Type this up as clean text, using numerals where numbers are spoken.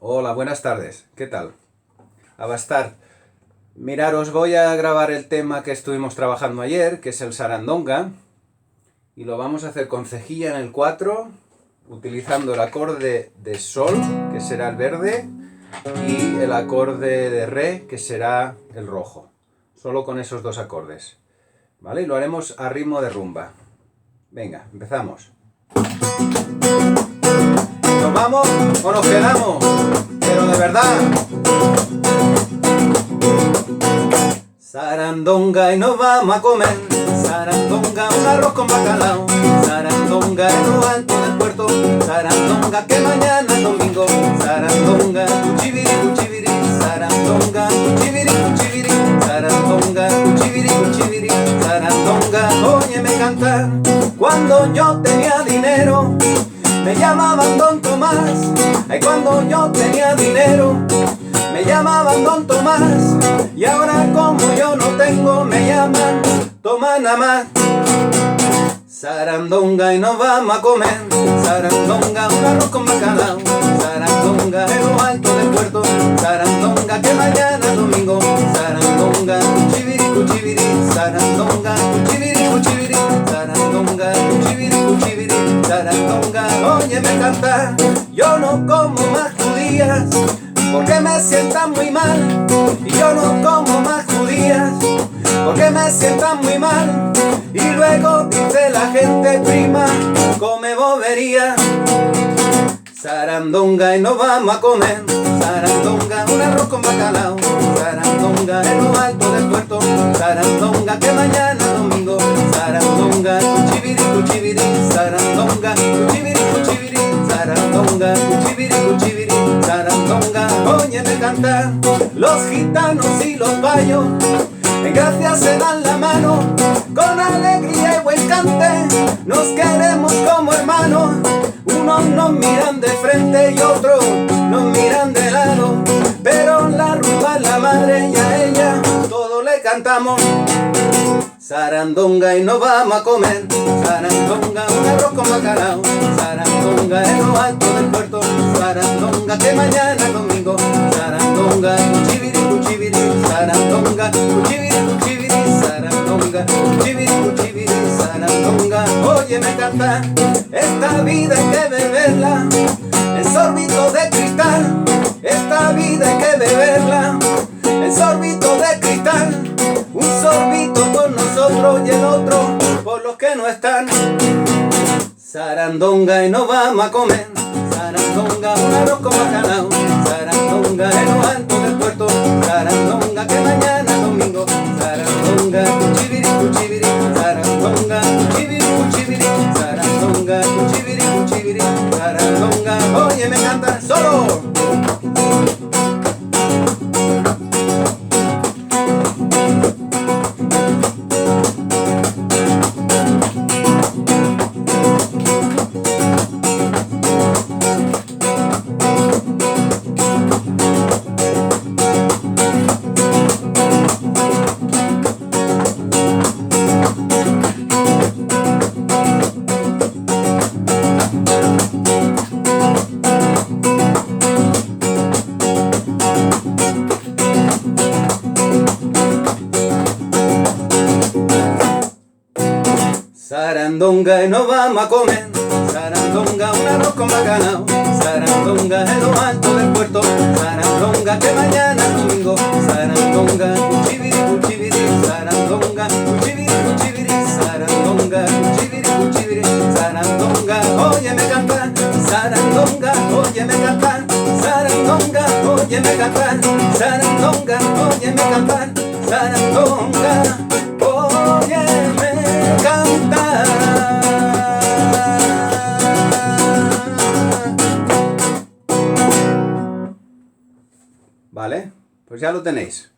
Hola, buenas tardes. ¿Qué tal? Abastar. Mirar, os voy a grabar el tema que estuvimos trabajando ayer, que es el sarandonga, y lo vamos a hacer con cejilla en el 4, utilizando el acorde de sol, que será el verde, y el acorde de re, que será el rojo. Solo con esos dos acordes. ¿Vale? Y lo haremos a ritmo de rumba. Venga, empezamos. ¿Nos vamos o nos quedamos? Pero de verdad. Sarandonga y nos vamos a comer. Sarandonga, un arroz con bacalao. Sarandonga en lo alto del puerto. Sarandonga que mañana es domingo. Sarandonga, cuchibiri, cuchibiri. Sarandonga, cuchibiri, cuchibiri. Sarandonga, cuchibiri, cuchibiri. Sarandonga, óyeme cantar. Cuando yo tenía dinero me llamaban Don Tomás. Ay, cuando yo tenía dinero me llamaban Don Tomás. Y ahora como yo no tengo me llaman Tomás nada más. Sarandonga y nos vamos a comer. Sarandonga, un arroz con bacalao. Sarandonga en lo alto del puerto. Sarandonga que mañana es domingo. Sarandonga, cuchibiri, cuchibiri. Sarandonga, cuchibiri, cuchibiri. Sarandonga, cuchibiri, cuchibiri. Sarandonga, óyeme cantar. Yo no como más judías porque me sientan muy mal. Y yo no como más judías porque me sientan muy mal. Y luego dice la gente prima, come bobería. Sarandonga y nos vamos a comer. Sarandonga, un arroz con bacalao. Sarandonga en lo alto del puerto. Sarandonga que mañana es domingo. Sarandonga, cuchibiri, cuchibiri. Sarandonga, cuchibiri, cuchibiri. Sarandonga, cuchibiri, cuchibiri. Sarandonga, óyeme cantar. Los gitanos y los bayos en gracia se dan la mano. Con alegría y buen cante nos queremos como hermanos. Unos nos miran de frente y otros nos miran de lado. Pero la rumba es la madre y a ella todo le cantamos. Sarandonga y nos vamos a comer. Sarandonga, un arroz con bacalao. Sarandonga en lo alto del puerto. Sarandonga que mañana es domingo. Sarandonga, cuchibiri, cuchibiri. Sarandonga, cuchibiri, cuchibiri. Sarandonga, cuchibiri, cuchibiri. Sarandonga, óyeme cantar. Esta vida hay que beberla en sorbito de cristal. Esta vida hay que beberla en sorbito de cristal. Un sorbito por nosotros y el otro por los que no están. Sarandonga y nos vamos a comer. Sarandonga, un arroz con bacalao. Sarandonga en lo alto del puerto. Sarandonga que mañana es domingo. Sarandonga, cuchibiri, cuchibiri. Sarandonga, cuchibiri, cuchibiri. Sarandonga, cuchibiri, cuchibiri. Sarandonga, óyeme cantar solo. Sarandonga y nos vamos a comer. Sarandonga, un arroz con bacalao. Sarandonga en lo alto del puerto. Sarandonga que mañana es domingo. Sarandonga, cuchibiri, cuchibiri. Sarandonga, cuchibiri, cuchibiri. Sarandonga, cuchibiri, cuchibiri. Sarandonga, óyeme cantar. Sarandonga, óyeme cantar. Sarandonga, óyeme cantar. Sarandonga, óyeme cantar. Sarandonga, óyeme cantar. Vale, pues ya lo tenéis.